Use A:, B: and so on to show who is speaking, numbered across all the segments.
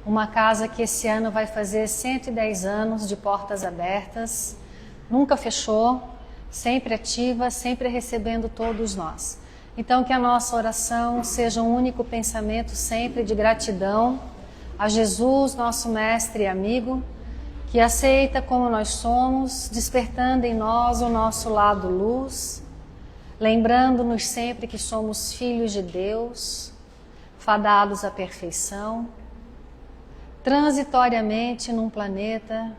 A: Uma casa que esse ano vai fazer 110 anos de portas abertas, nunca fechou, sempre ativa, sempre recebendo todos nós. Então que a nossa oração seja um único pensamento sempre de gratidão a Jesus, nosso mestre e amigo, que aceita como nós somos, despertando em nós o nosso lado luz, lembrando-nos sempre que somos filhos de Deus, fadados à perfeição, transitoriamente num planeta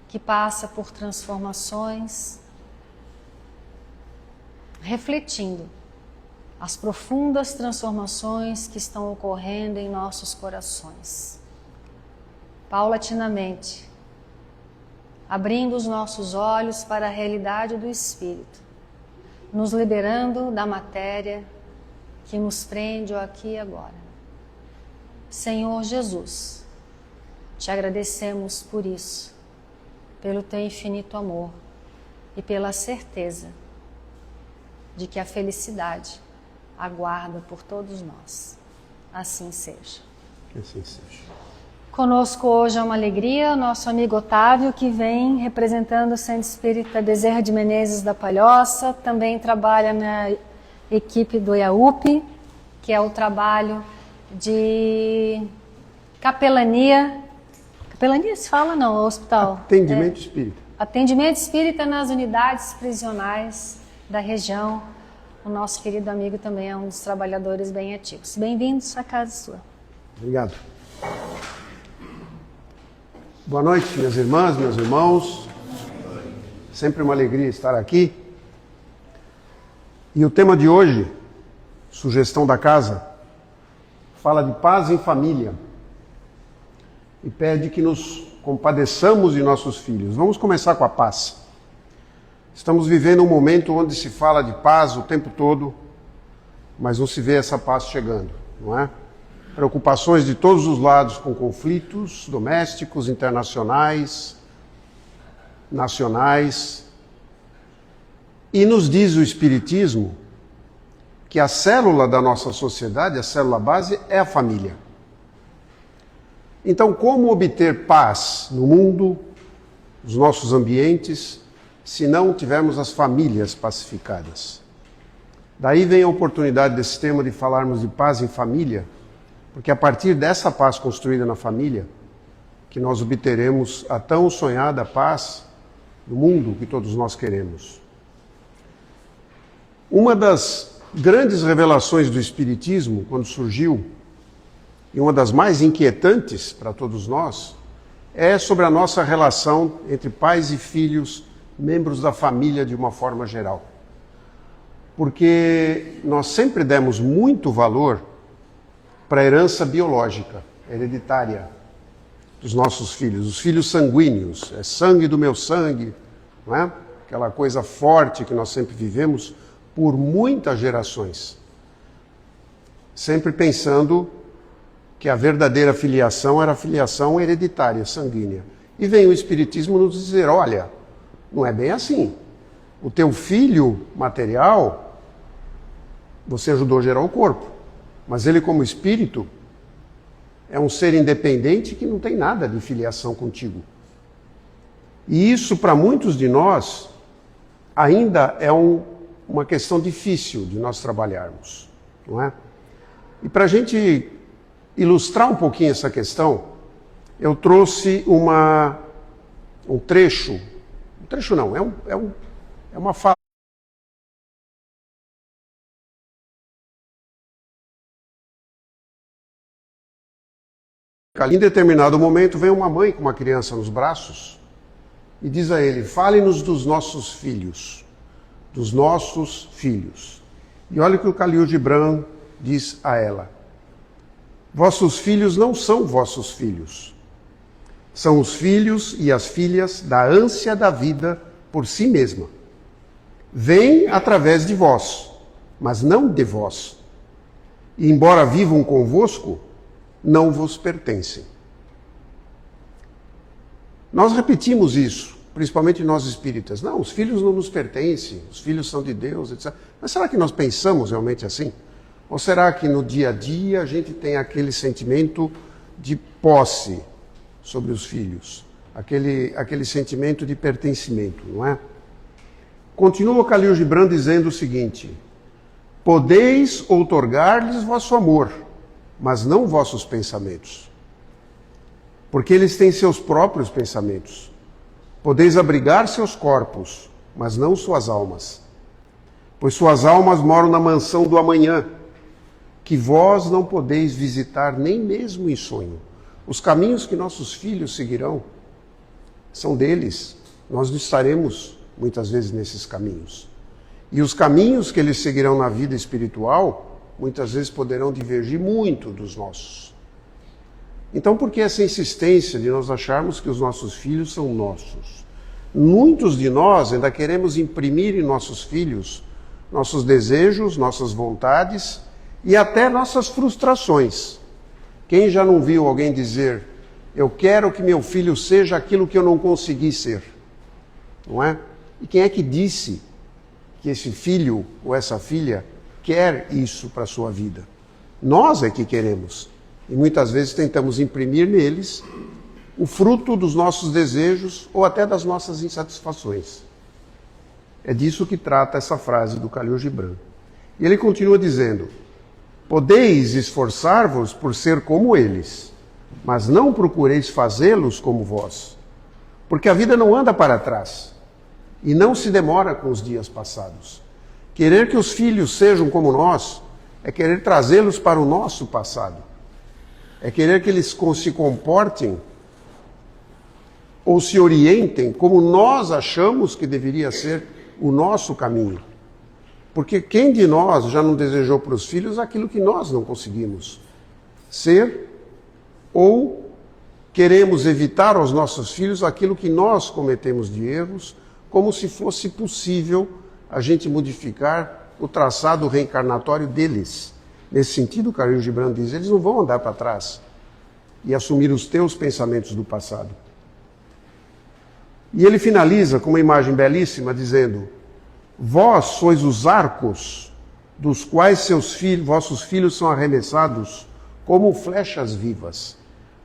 A: que passa por transformações, refletindo as profundas transformações que estão ocorrendo em nossos corações. Paulatinamente, abrindo os nossos olhos para a realidade do Espírito, nos liberando da matéria que nos prende aqui e agora. Senhor Jesus, te agradecemos por isso, pelo teu infinito amor e pela certeza de que a felicidade aguarda por todos nós. Assim seja.
B: Que assim seja.
A: Conosco hoje é uma alegria o nosso amigo Otávio, que vem representando o Centro Espírita Bezerra de Menezes da Palhoça, também trabalha na equipe do IAUP, que é o trabalho de capelania. Capelania se fala não, hospital.
B: Atendimento espírita.
A: Atendimento espírita nas unidades prisionais da região. O nosso querido amigo também é um dos trabalhadores bem ativos. Bem-vindos à casa sua.
B: Obrigado. Boa noite, minhas irmãs, meus irmãos. Sempre uma alegria estar aqui. E o tema de hoje, sugestão da casa, fala de paz em família e pede que nos compadeçamos de nossos filhos. Vamos começar com a paz. Estamos vivendo um momento onde se fala de paz o tempo todo, mas não se vê essa paz chegando, não é? Preocupações de todos os lados com conflitos domésticos, internacionais, nacionais. E nos diz o Espiritismo que a célula da nossa sociedade, a célula base, é a família. Então, como obter paz no mundo, nos nossos ambientes, se não tivermos as famílias pacificadas? Daí vem a oportunidade desse tema de falarmos de paz em família, porque a partir dessa paz construída na família, que nós obteremos a tão sonhada paz no mundo que todos nós queremos. Uma das grandes revelações do Espiritismo, quando surgiu, e uma das mais inquietantes para todos nós, é sobre a nossa relação entre pais e filhos, membros da família de uma forma geral. Porque nós sempre demos muito valor para a herança biológica, hereditária dos nossos filhos, os filhos sanguíneos, é sangue do meu sangue, não é? Aquela coisa forte que nós sempre vivemos por muitas gerações. Sempre pensando que a verdadeira filiação era a filiação hereditária, sanguínea. E vem o Espiritismo nos dizer, olha, não é bem assim. O teu filho material, você ajudou a gerar o corpo. Mas ele, como espírito, é um ser independente que não tem nada de filiação contigo. E isso, para muitos de nós, ainda é uma questão difícil de nós trabalharmos, não é? E para a gente ilustrar um pouquinho essa questão, eu trouxe um trecho. Um trecho não, é uma fala. Em determinado momento, vem uma mãe com uma criança nos braços e diz a ele, fale-nos dos nossos filhos. Dos nossos filhos. E olha o que o Khalil Gibran diz a ela. Vossos filhos não são vossos filhos. São os filhos e as filhas da ânsia da vida por si mesma. Vêm através de vós, mas não de vós. E embora vivam convosco, não vos pertencem. Nós repetimos isso, principalmente nós espíritas. Não, os filhos não nos pertencem, os filhos são de Deus, etc. Mas será que nós pensamos realmente assim? Ou será que no dia a dia a gente tem aquele sentimento de posse sobre os filhos, aquele sentimento de pertencimento, não é? Continua Khalil Gibran dizendo o seguinte: podeis outorgar-lhes vosso amor, mas não vossos pensamentos, porque eles têm seus próprios pensamentos. Podeis abrigar seus corpos, mas não suas almas, pois suas almas moram na mansão do amanhã, que vós não podeis visitar nem mesmo em sonho. Os caminhos que nossos filhos seguirão são deles. Nós não estaremos muitas vezes nesses caminhos. E os caminhos que eles seguirão na vida espiritual, muitas vezes poderão divergir muito dos nossos. Então, por que essa insistência de nós acharmos que os nossos filhos são nossos? Muitos de nós ainda queremos imprimir em nossos filhos nossos desejos, nossas vontades e até nossas frustrações. Quem já não viu alguém dizer: eu quero que meu filho seja aquilo que eu não consegui ser? Não é? E quem é que disse que esse filho ou essa filha quer isso para a sua vida? Nós é que queremos. E muitas vezes tentamos imprimir neles o fruto dos nossos desejos ou até das nossas insatisfações. É disso que trata essa frase do Khalil Gibran. E ele continua dizendo: podeis esforçar-vos por ser como eles, mas não procureis fazê-los como vós, porque a vida não anda para trás e não se demora com os dias passados. Querer que os filhos sejam como nós é querer trazê-los para o nosso passado. É querer que eles se comportem ou se orientem como nós achamos que deveria ser o nosso caminho. Porque quem de nós já não desejou para os filhos aquilo que nós não conseguimos ser, ou queremos evitar aos nossos filhos aquilo que nós cometemos de erros, como se fosse possível a gente modificar o traçado reencarnatório deles. Nesse sentido, o Khalil Gibran diz: eles não vão andar para trás e assumir os teus pensamentos do passado. E ele finaliza com uma imagem belíssima, dizendo: vós sois os arcos dos quais vossos filhos são arremessados como flechas vivas,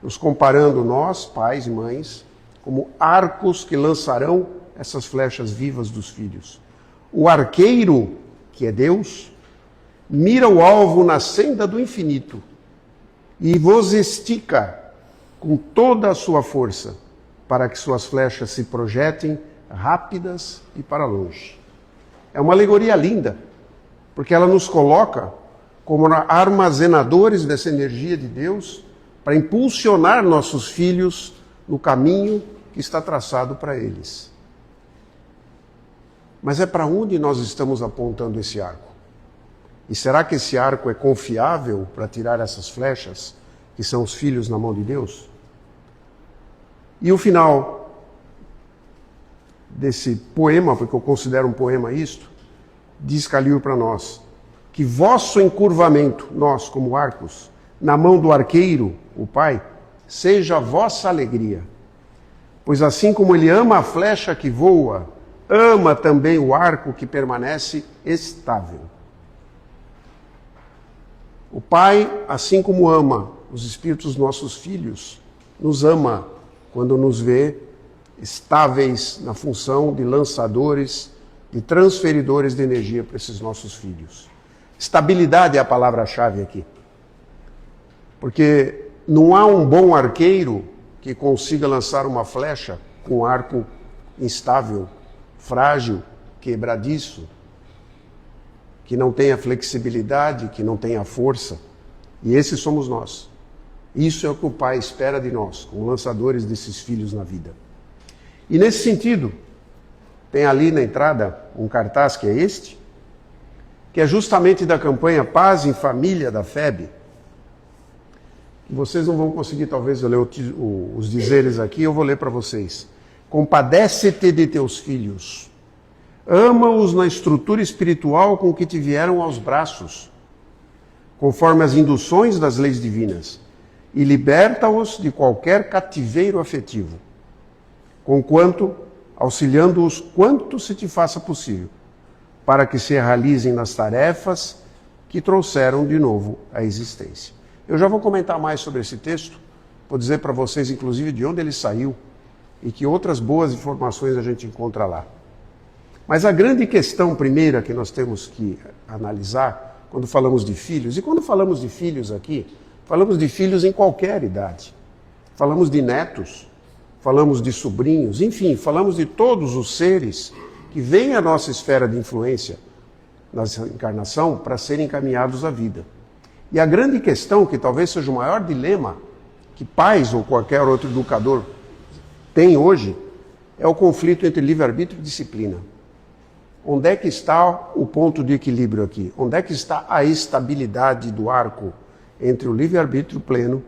B: nos comparando nós, pais e mães, como arcos que lançarão essas flechas vivas dos filhos. O arqueiro, que é Deus, mira o alvo na senda do infinito e vos estica com toda a sua força para que suas flechas se projetem rápidas e para longe. É uma alegoria linda, porque ela nos coloca como armazenadores dessa energia de Deus para impulsionar nossos filhos no caminho que está traçado para eles. Mas é para onde nós estamos apontando esse arco? E será que esse arco é confiável para tirar essas flechas, que são os filhos na mão de Deus? E o final desse poema, porque eu considero um poema isto, diz Khalil para nós, que vosso encurvamento, nós como arcos, na mão do arqueiro, o Pai, seja a vossa alegria. Pois assim como ele ama a flecha que voa, ama também o arco que permanece estável. O Pai, assim como ama os espíritos dos nossos filhos, nos ama quando nos vê estáveis na função de lançadores, de transferidores de energia para esses nossos filhos. Estabilidade é a palavra-chave aqui. Porque não há um bom arqueiro que consiga lançar uma flecha com um arco instável, frágil, quebradiço, que não tenha flexibilidade, que não tenha força. E esses somos nós. Isso é o que o Pai espera de nós, como lançadores desses filhos na vida. E nesse sentido, tem ali na entrada um cartaz que é este, que é justamente da campanha Paz em Família da FEB. Vocês não vão conseguir, talvez, eu ler os dizeres aqui, eu vou ler para vocês. Compadece-te de teus filhos. Ama-os na estrutura espiritual com que te vieram aos braços, conforme as induções das leis divinas, e liberta-os de qualquer cativeiro afetivo, conquanto auxiliando-os quanto se te faça possível, para que se realizem nas tarefas que trouxeram de novo a existência. Eu já vou comentar mais sobre esse texto, Vou dizer para vocês, inclusive, de onde ele saiu e que outras boas informações a gente encontra lá. Mas a grande questão primeira que nós temos que analisar quando falamos de filhos, e quando falamos de filhos aqui, falamos de filhos em qualquer idade. Falamos de netos, falamos de sobrinhos, enfim, falamos de todos os seres que vêm à nossa esfera de influência na encarnação para serem encaminhados à vida. E a grande questão, que talvez seja o maior dilema que pais ou qualquer outro educador tem hoje, é o conflito entre livre-arbítrio e disciplina. Onde é que está o ponto de equilíbrio aqui? Onde é que está a estabilidade do arco entre o livre-arbítrio pleno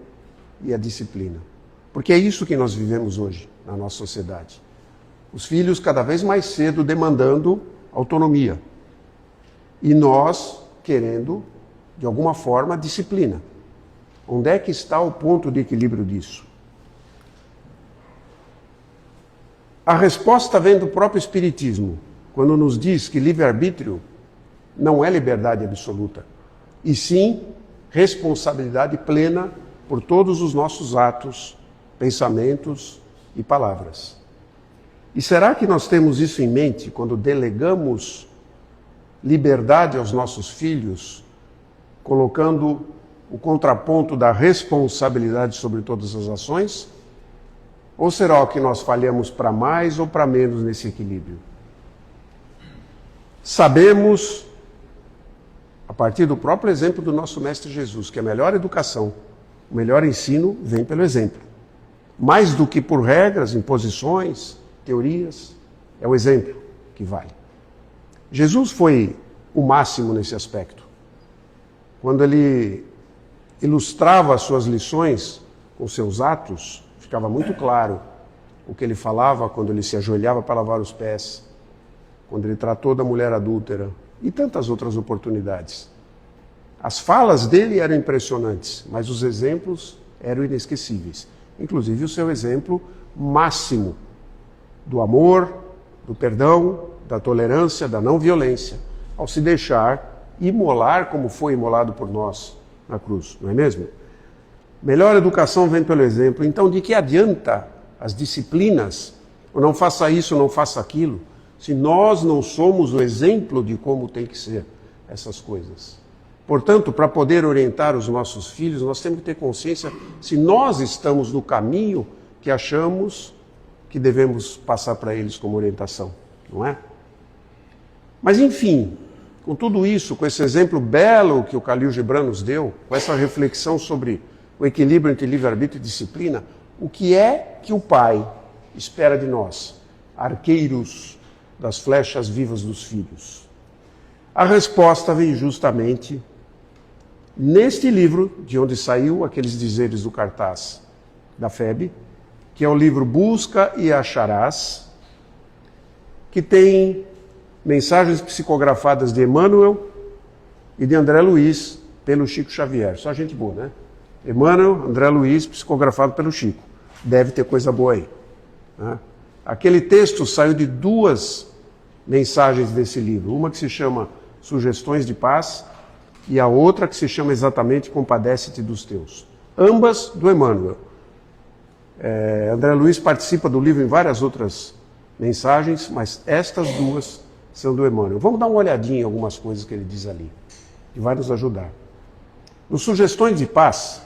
B: e a disciplina? Porque é isso que nós vivemos hoje na nossa sociedade. Os filhos cada vez mais cedo demandando autonomia. E nós querendo, de alguma forma, disciplina. Onde é que está o ponto de equilíbrio disso? A resposta vem do próprio Espiritismo, quando nos diz que livre-arbítrio não é liberdade absoluta, e sim responsabilidade plena por todos os nossos atos, pensamentos e palavras. E será que nós temos isso em mente quando delegamos liberdade aos nossos filhos, colocando o contraponto da responsabilidade sobre todas as ações? Ou será que nós falhamos para mais ou para menos nesse equilíbrio? Sabemos, a partir do próprio exemplo do nosso Mestre Jesus, que a melhor educação, o melhor ensino vem pelo exemplo. Mais do que por regras, imposições, teorias, é o exemplo que vale. Jesus foi o máximo nesse aspecto. Quando ele ilustrava as suas lições com seus atos, ficava muito claro o que ele falava quando ele se ajoelhava para lavar os pés, quando ele tratou da mulher adúltera e tantas outras oportunidades. As falas dele eram impressionantes, mas os exemplos eram inesquecíveis. Inclusive o seu exemplo máximo do amor, do perdão, da tolerância, da não violência, ao se deixar imolar como foi imolado por nós na cruz, não é mesmo? Melhor educação vem pelo exemplo. Então, de que adianta as disciplinas? Ou não faça isso, não faça aquilo, se nós não somos o exemplo de como tem que ser essas coisas. Portanto, para poder orientar os nossos filhos, nós temos que ter consciência se nós estamos no caminho que achamos que devemos passar para eles como orientação, não é? Mas, enfim, com tudo isso, com esse exemplo belo que o Khalil Gibran nos deu, com essa reflexão sobre o equilíbrio entre livre-arbítrio e disciplina, o que é que o Pai espera de nós, arqueiros das flechas vivas dos filhos? A resposta vem justamente neste livro, de onde saiu aqueles dizeres do cartaz da FEB, que é o livro Busca e Acharás, que tem mensagens psicografadas de Emmanuel e de André Luiz pelo Chico Xavier. Só gente boa, né? Emmanuel, André Luiz, psicografado pelo Chico. Deve ter coisa boa aí. Né? Aquele texto saiu de duas mensagens desse livro. Uma que se chama Sugestões de Paz e a outra que se chama exatamente Compadece-te dos Teus. Ambas do Emmanuel. André Luiz participa do livro em várias outras mensagens, mas estas duas são do Emmanuel. Vamos dar uma olhadinha em algumas coisas que ele diz ali, que vai nos ajudar. Nos Sugestões de Paz,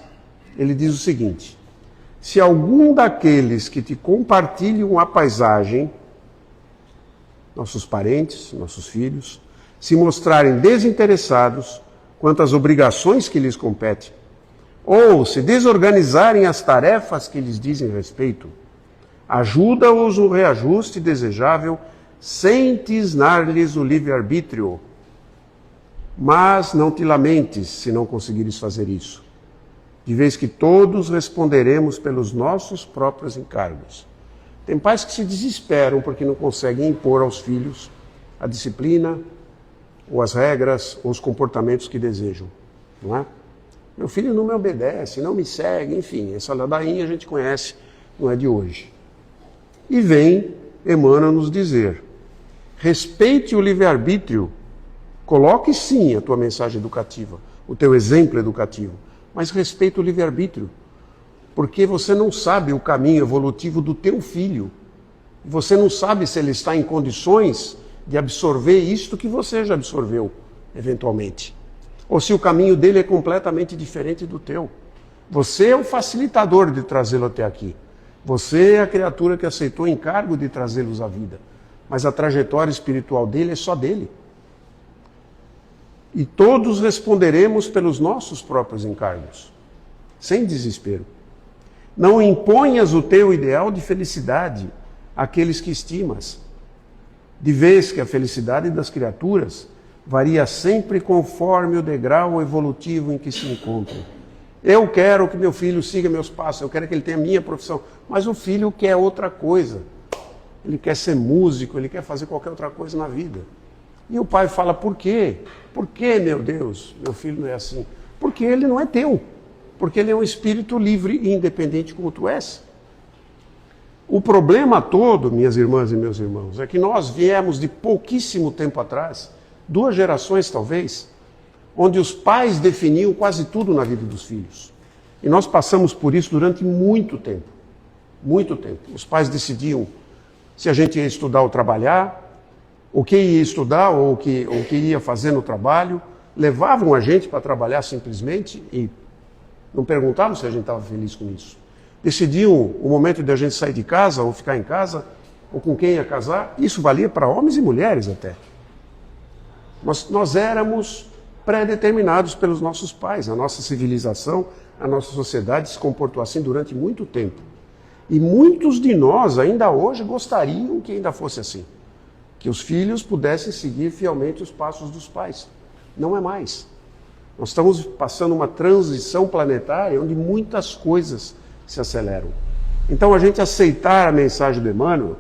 B: ele diz o seguinte: se algum daqueles que te compartilham a paisagem, nossos parentes, nossos filhos, se mostrarem desinteressados quanto às obrigações que lhes competem, ou se desorganizarem as tarefas que lhes dizem respeito, ajuda-os no reajuste desejável sem tisnar-lhes o livre-arbítrio. Mas não te lamentes se não conseguires fazer isso, de vez que todos responderemos pelos nossos próprios encargos. Tem pais que se desesperam porque não conseguem impor aos filhos a disciplina, ou as regras, ou os comportamentos que desejam, não é? Meu filho não me obedece, não me segue, enfim, essa ladainha a gente conhece, não é de hoje. E vem Emmanuel nos dizer: respeite o livre-arbítrio, coloque sim a tua mensagem educativa, o teu exemplo educativo, mas respeite o livre-arbítrio. Porque você não sabe o caminho evolutivo do teu filho. Você não sabe se ele está em condições de absorver isto que você já absorveu, eventualmente. Ou se o caminho dele é completamente diferente do teu. Você é o facilitador de trazê-lo até aqui. Você é a criatura que aceitou o encargo de trazê-los à vida. Mas a trajetória espiritual dele é só dele. E todos responderemos pelos nossos próprios encargos, sem desespero. Não imponhas o teu ideal de felicidade àqueles que estimas, de vez que a felicidade das criaturas varia sempre conforme o degrau evolutivo em que se encontram. Eu quero que meu filho siga meus passos, eu quero que ele tenha a minha profissão, mas o filho quer outra coisa. Ele quer ser músico, ele quer fazer qualquer outra coisa na vida. E o pai fala, por quê? Por que, meu Deus, meu filho não é assim? Porque ele não é teu. Porque ele é um espírito livre e independente como tu és. O problema todo, minhas irmãs e meus irmãos, é que nós viemos de pouquíssimo tempo atrás, 2 gerações talvez, onde os pais definiam quase tudo na vida dos filhos. E nós passamos por isso durante muito tempo. Muito tempo. Os pais decidiam se a gente ia estudar ou trabalhar, o que ia estudar ou o que ia fazer no trabalho, levavam a gente para trabalhar simplesmente e não perguntavam se a gente estava feliz com isso. Decidiam o momento de a gente sair de casa ou ficar em casa, ou com quem ia casar. Isso valia para homens e mulheres até. Nós éramos pré-determinados pelos nossos pais. A nossa civilização, a nossa sociedade se comportou assim durante muito tempo. E muitos de nós ainda hoje gostariam que ainda fosse assim. Que os filhos pudessem seguir fielmente os passos dos pais. Não é mais. Nós estamos passando uma transição planetária onde muitas coisas se aceleram. Então a gente aceitar a mensagem do Emmanuel,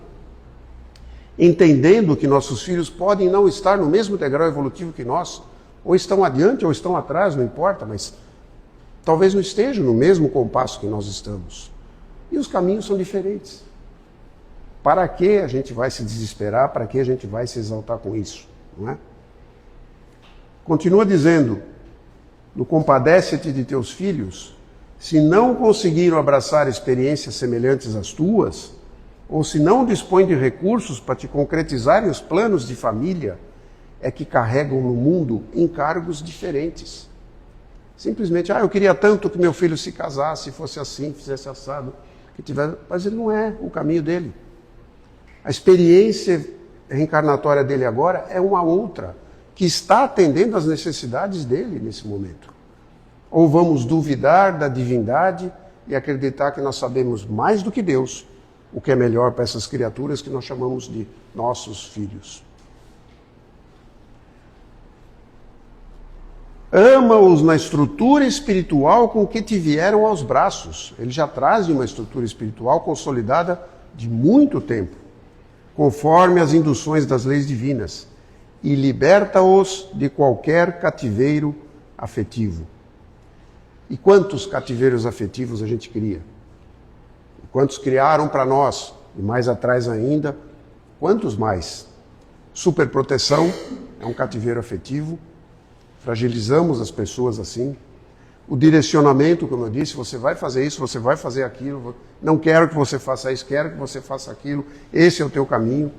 B: entendendo que nossos filhos podem não estar no mesmo degrau evolutivo que nós, ou estão adiante ou estão atrás, não importa, mas talvez não estejam no mesmo compasso que nós estamos. E os caminhos são diferentes. Para que a gente vai se desesperar? Para que a gente vai se exaltar com isso? Não é? Continua dizendo, no compadece-te de teus filhos, se não conseguiram abraçar experiências semelhantes às tuas, ou se não dispõem de recursos para te concretizarem os planos de família, é que carregam no mundo encargos diferentes. Simplesmente, eu queria tanto que meu filho se casasse, fosse assim, fizesse assado, que tivesse... Mas ele não é o caminho dele. A experiência reencarnatória dele agora é uma outra, que está atendendo às necessidades dele nesse momento. Ou vamos duvidar da divindade e acreditar que nós sabemos mais do que Deus o que é melhor para essas criaturas que nós chamamos de nossos filhos. Ama-os na estrutura espiritual com que te vieram aos braços. Eles já trazem uma estrutura espiritual consolidada de muito tempo, conforme as induções das leis divinas, e liberta-os de qualquer cativeiro afetivo. E quantos cativeiros afetivos a gente cria? E quantos criaram para nós? E mais atrás ainda, quantos mais? Superproteção é um cativeiro afetivo. Fragilizamos as pessoas assim. O direcionamento, como eu disse, você vai fazer isso, você vai fazer aquilo. Não quero que você faça isso, quero que você faça aquilo. Esse é o teu caminho.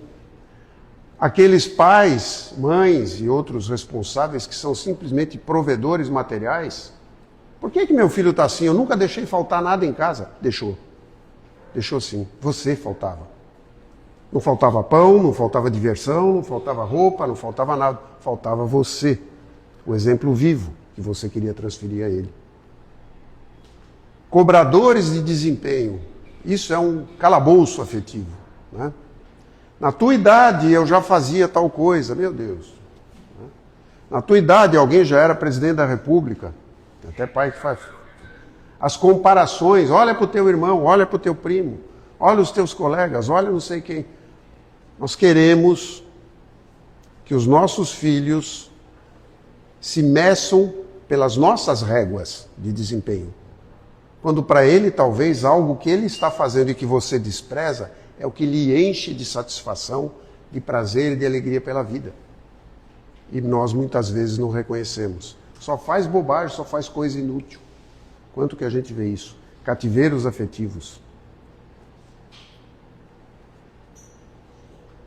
B: Aqueles pais, mães e outros responsáveis que são simplesmente provedores materiais. Por que meu filho está assim? Eu nunca deixei faltar nada em casa. Deixou. Deixou sim. Você faltava. Não faltava pão, não faltava diversão, não faltava roupa, não faltava nada. Faltava você. O exemplo vivo que você queria transferir a ele. Cobradores de desempenho. Isso é um calabouço afetivo, né? Na tua idade eu já fazia tal coisa, meu Deus. Na tua idade alguém já era presidente da República. Tem até pai que faz. As comparações, olha para o teu irmão, olha para o teu primo, olha os teus colegas, olha não sei quem. Nós queremos que os nossos filhos se meçam pelas nossas réguas de desempenho. Quando para ele talvez algo que ele está fazendo e que você despreza é o que lhe enche de satisfação, de prazer e de alegria pela vida. E nós muitas vezes não reconhecemos. Só faz bobagem, só faz coisa inútil. Quanto que a gente vê isso? cativeiros afetivos.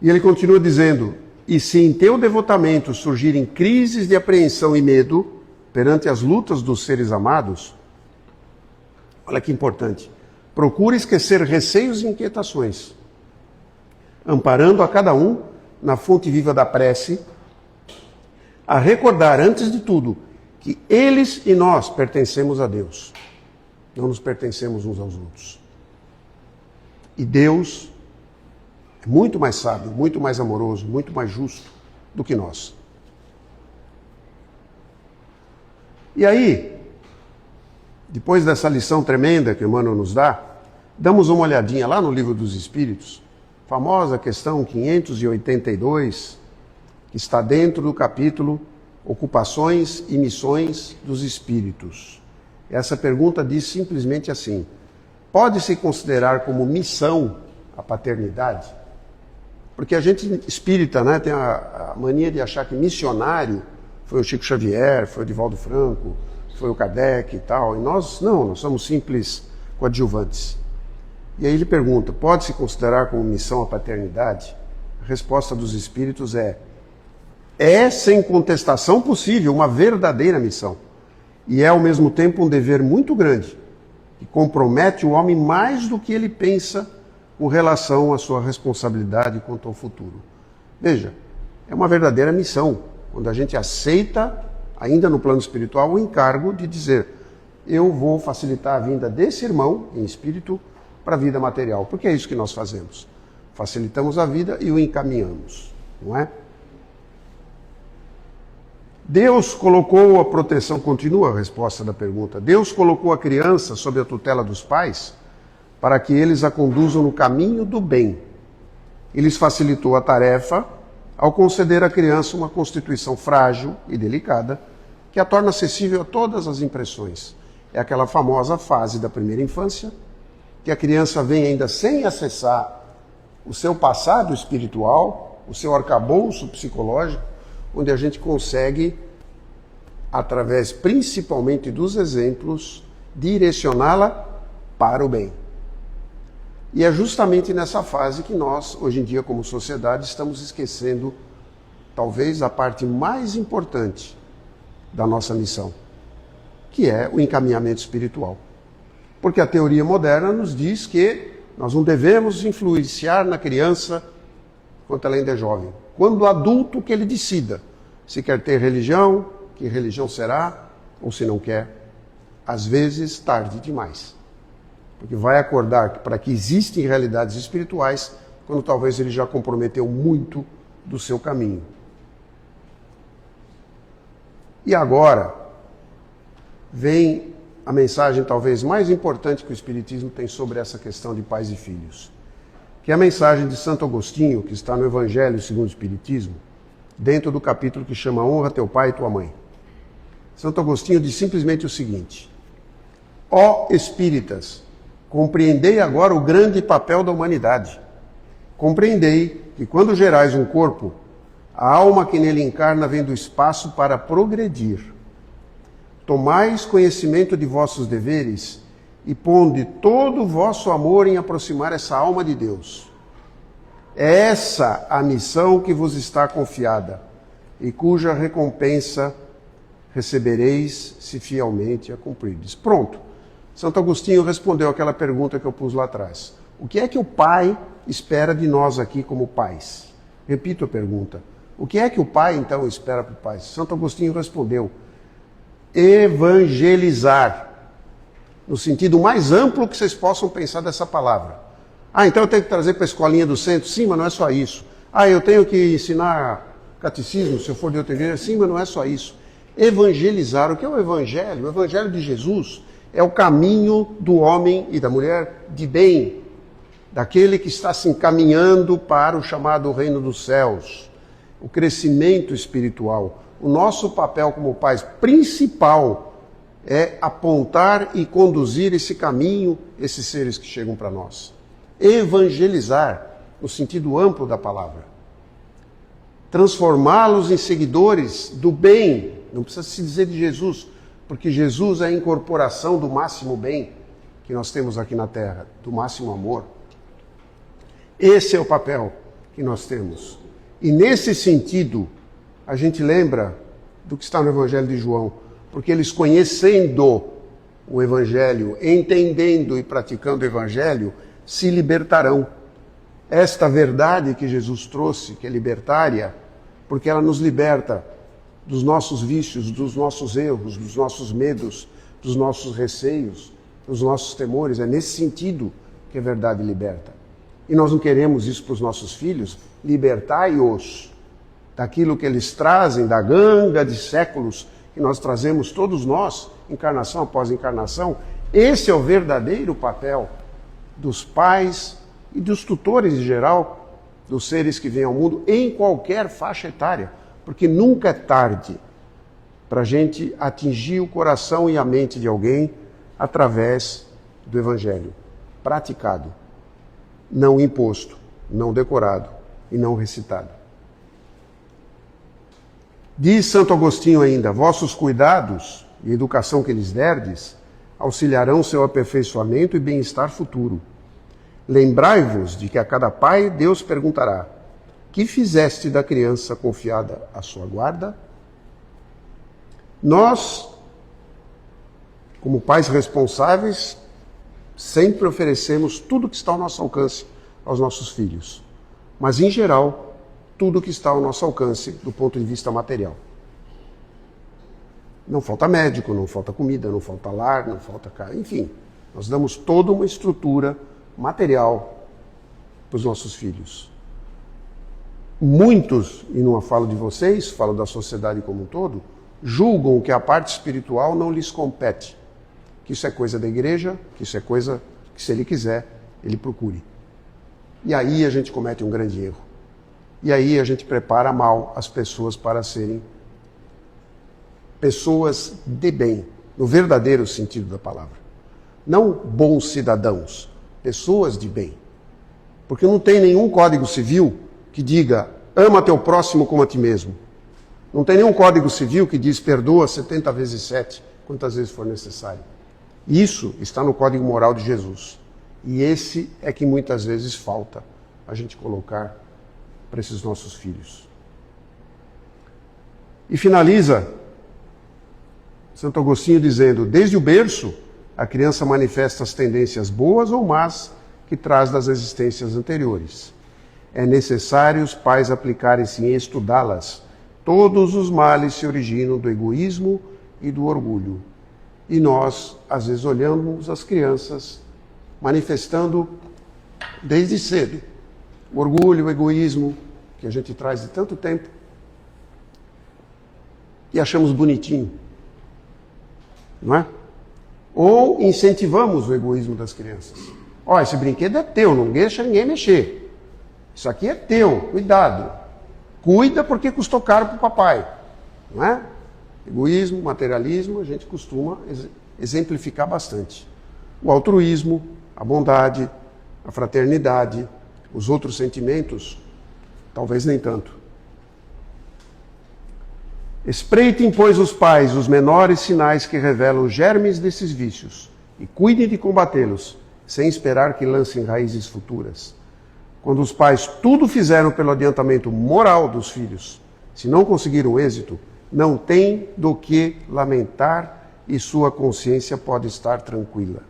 B: E ele continua dizendo: e se em teu devotamento surgirem crises de apreensão e medo perante as lutas dos seres amados, olha que importante, procura esquecer receios e inquietações, amparando a cada um na fonte viva da prece, a recordar antes de tudo que eles e nós pertencemos a Deus, não nos pertencemos uns aos outros. E Deus é muito mais sábio, muito mais amoroso, muito mais justo do que nós. E aí, depois dessa lição tremenda que Emmanuel nos dá, damos uma olhadinha lá no Livro dos Espíritos, famosa questão 582, que está dentro do capítulo Ocupações e Missões dos Espíritos. Essa pergunta diz simplesmente assim: pode-se considerar como missão a paternidade? Porque a gente espírita, né, tem a mania de achar que missionário foi o Chico Xavier, foi o Divaldo Franco, foi o Kardec e tal. E nós não, nós somos simples coadjuvantes. E aí ele pergunta: pode-se considerar como missão a paternidade? A resposta dos Espíritos é sem contestação possível uma verdadeira missão. E é ao mesmo tempo um dever muito grande, que compromete o homem mais do que ele pensa com relação à sua responsabilidade quanto ao futuro. Veja, é uma verdadeira missão, quando a gente aceita, ainda no plano espiritual, o encargo de dizer: eu vou facilitar a vinda desse irmão, em espírito, para a vida material. Porque é isso que nós fazemos. Facilitamos a vida e o encaminhamos, não é? Deus colocou a proteção, continua a resposta da pergunta, Deus colocou a criança sob a tutela dos pais para que eles a conduzam no caminho do bem. E lhes facilitou a tarefa ao conceder à criança uma constituição frágil e delicada que a torna acessível a todas as impressões. É aquela famosa fase da primeira infância, que a criança vem ainda sem acessar o seu passado espiritual, o seu arcabouço psicológico, onde a gente consegue, através principalmente dos exemplos, direcioná-la para o bem. E é justamente nessa fase que nós, hoje em dia, como sociedade, estamos esquecendo, talvez, a parte mais importante da nossa missão, que é o encaminhamento espiritual. Porque a teoria moderna nos diz que nós não devemos influenciar na criança enquanto ela ainda é jovem. Quando adulto, que ele decida se quer ter religião, que religião será, ou se não quer. Às vezes, tarde demais. Porque vai acordar para que existem realidades espirituais quando talvez ele já comprometeu muito do seu caminho. E agora vem a mensagem talvez mais importante que o Espiritismo tem sobre essa questão de pais e filhos, que é a mensagem de Santo Agostinho, que está no Evangelho segundo o Espiritismo, dentro do capítulo que chama Honra teu pai e tua mãe. Santo Agostinho diz simplesmente o seguinte: ó espíritas, compreendei agora o grande papel da humanidade. Compreendei que quando gerais um corpo, a alma que nele encarna vem do espaço para progredir. Tomais conhecimento de vossos deveres e ponde todo o vosso amor em aproximar essa alma de Deus. É essa a missão que vos está confiada e cuja recompensa recebereis se fielmente a cumprirdes. Pronto. Santo Agostinho respondeu aquela pergunta que eu pus lá atrás. O que é que o Pai espera de nós aqui como pais? Repito a pergunta. O que é que o Pai, então, espera para o Pai? Santo Agostinho respondeu: evangelizar, no sentido mais amplo que vocês possam pensar dessa palavra. Ah, então eu tenho que trazer para a escolinha do centro? Sim, mas não é só isso. Ah, eu tenho que ensinar catecismo, se eu for de outra igreja? Sim, mas não é só isso. Evangelizar. O que é o Evangelho? O Evangelho de Jesus é o caminho do homem e da mulher de bem, daquele que está se encaminhando para o chamado reino dos céus, o crescimento espiritual. O nosso papel como pais principal é apontar e conduzir esse caminho, esses seres que chegam para nós. Evangelizar, no sentido amplo da palavra. Transformá-los em seguidores do bem. Não precisa se dizer de Jesus, porque Jesus é a incorporação do máximo bem, que nós temos aqui na Terra, do máximo amor. Esse é o papel que nós temos. E nesse sentido, a gente lembra do que está no Evangelho de João, porque eles conhecendo o Evangelho, entendendo e praticando o Evangelho, se libertarão. Esta verdade que Jesus trouxe, que é libertária, porque ela nos liberta dos nossos vícios, dos nossos erros, dos nossos medos, dos nossos receios, dos nossos temores. É nesse sentido que a verdade liberta. E nós não queremos isso para os nossos filhos, libertai-os daquilo que eles trazem, da ganga de séculos que nós trazemos todos nós, encarnação após encarnação. Esse é o verdadeiro papel dos pais e dos tutores em geral, dos seres que vêm ao mundo, em qualquer faixa etária, porque nunca é tarde para a gente atingir o coração e a mente de alguém através do Evangelho, praticado, não imposto, não decorado e não recitado. Diz Santo Agostinho ainda: vossos cuidados e educação que lhes derdes auxiliarão seu aperfeiçoamento e bem-estar futuro. Lembrai-vos de que a cada pai Deus perguntará: que fizeste da criança confiada à sua guarda? Nós, como pais responsáveis, sempre oferecemos tudo que está ao nosso alcance aos nossos filhos. Mas, em geral, tudo que está ao nosso alcance do ponto de vista material. Não falta médico, não falta comida, não falta lar, não falta casa. Enfim, nós damos toda uma estrutura material para os nossos filhos. Muitos, e não falo de vocês, falo da sociedade como um todo, julgam que a parte espiritual não lhes compete. Que isso é coisa da igreja, que isso é coisa que, se ele quiser, ele procure. E aí a gente comete um grande erro. E aí a gente prepara mal as pessoas para serem pessoas de bem, no verdadeiro sentido da palavra. Não bons cidadãos, pessoas de bem. Porque não tem nenhum código civil que diga: ama teu próximo como a ti mesmo. Não tem nenhum código civil que diz: perdoa 70 vezes 7, quantas vezes for necessário. Isso está no código moral de Jesus. E esse é que muitas vezes falta a gente colocar para esses nossos filhos. E finaliza Santo Agostinho dizendo: desde o berço, a criança manifesta as tendências boas ou más que traz das existências anteriores. É necessário os pais aplicarem-se em estudá-las. Todos os males se originam do egoísmo e do orgulho. E nós, às vezes, olhamos as crianças manifestando desde cedo o orgulho, o egoísmo que a gente traz de tanto tempo e achamos bonitinho, não é? Ou incentivamos o egoísmo das crianças. Ó, esse brinquedo é teu, não deixa ninguém mexer. Isso aqui é teu, cuidado. Cuida porque custou caro para o papai, não é? Egoísmo, materialismo, a gente costuma exemplificar bastante. O altruísmo, a bondade, a fraternidade, os outros sentimentos, talvez nem tanto. Espreitem, pois, os pais os menores sinais que revelam os germes desses vícios e cuidem de combatê-los, sem esperar que lancem raízes futuras. Quando os pais tudo fizeram pelo adiantamento moral dos filhos, se não conseguiram êxito, não tem do que lamentar e sua consciência pode estar tranquila.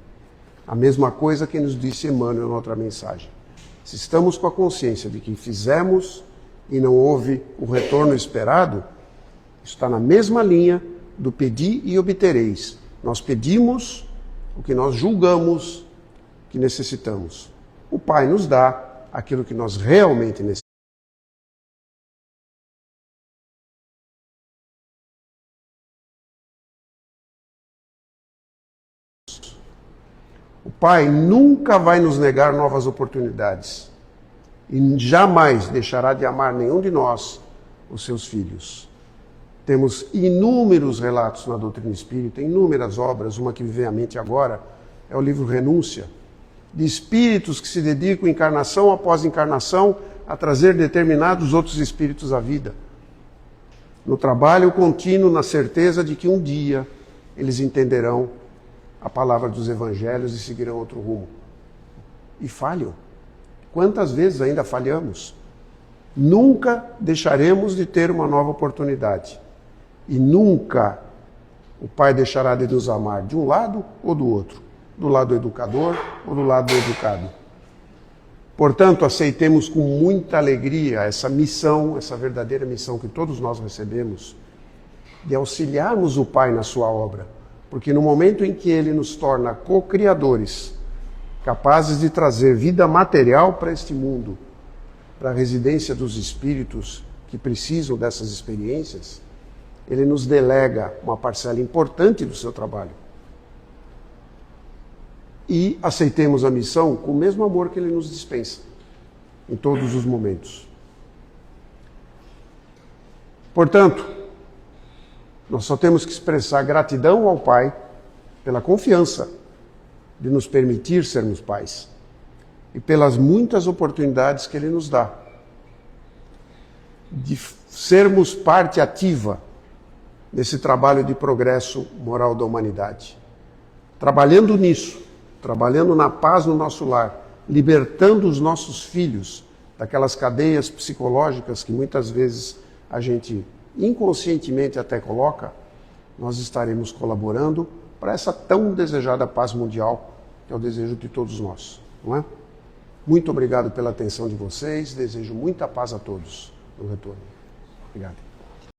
B: A mesma coisa que nos disse Emmanuel na outra mensagem. Se estamos com a consciência de que fizemos e não houve o retorno esperado, está na mesma linha do pedir e obtereis. Nós pedimos o que nós julgamos que necessitamos. O Pai nos dá aquilo que nós realmente necessitamos. O Pai nunca vai nos negar novas oportunidades e jamais deixará de amar nenhum de nós, os seus filhos. Temos inúmeros relatos na doutrina espírita, inúmeras obras. Uma que me vem à mente agora é o livro Renúncia, de espíritos que se dedicam encarnação após encarnação a trazer determinados outros espíritos à vida. No trabalho contínuo, na certeza de que um dia eles entenderão a palavra dos evangelhos e seguirão outro rumo. E falham. Quantas vezes ainda falhamos? Nunca deixaremos de ter uma nova oportunidade. E nunca o Pai deixará de nos amar de um lado ou do outro. Do lado do educador ou do lado do educado. Portanto, aceitemos com muita alegria essa missão, essa verdadeira missão que todos nós recebemos, de auxiliarmos o Pai na sua obra. Porque no momento em que Ele nos torna co-criadores, capazes de trazer vida material para este mundo, para a residência dos espíritos que precisam dessas experiências, Ele nos delega uma parcela importante do seu trabalho. E aceitemos a missão com o mesmo amor que Ele nos dispensa, em todos os momentos. Portanto, nós só temos que expressar gratidão ao Pai pela confiança de nos permitir sermos pais e pelas muitas oportunidades que Ele nos dá de sermos parte ativa nesse trabalho de progresso moral da humanidade. Trabalhando nisso, trabalhando na paz no nosso lar, libertando os nossos filhos daquelas cadeias psicológicas que muitas vezes a gente inconscientemente até coloca, nós estaremos colaborando para essa tão desejada paz mundial, que é o desejo de todos nós, não é? Muito obrigado pela atenção de vocês, desejo muita paz a todos no retorno. Obrigado.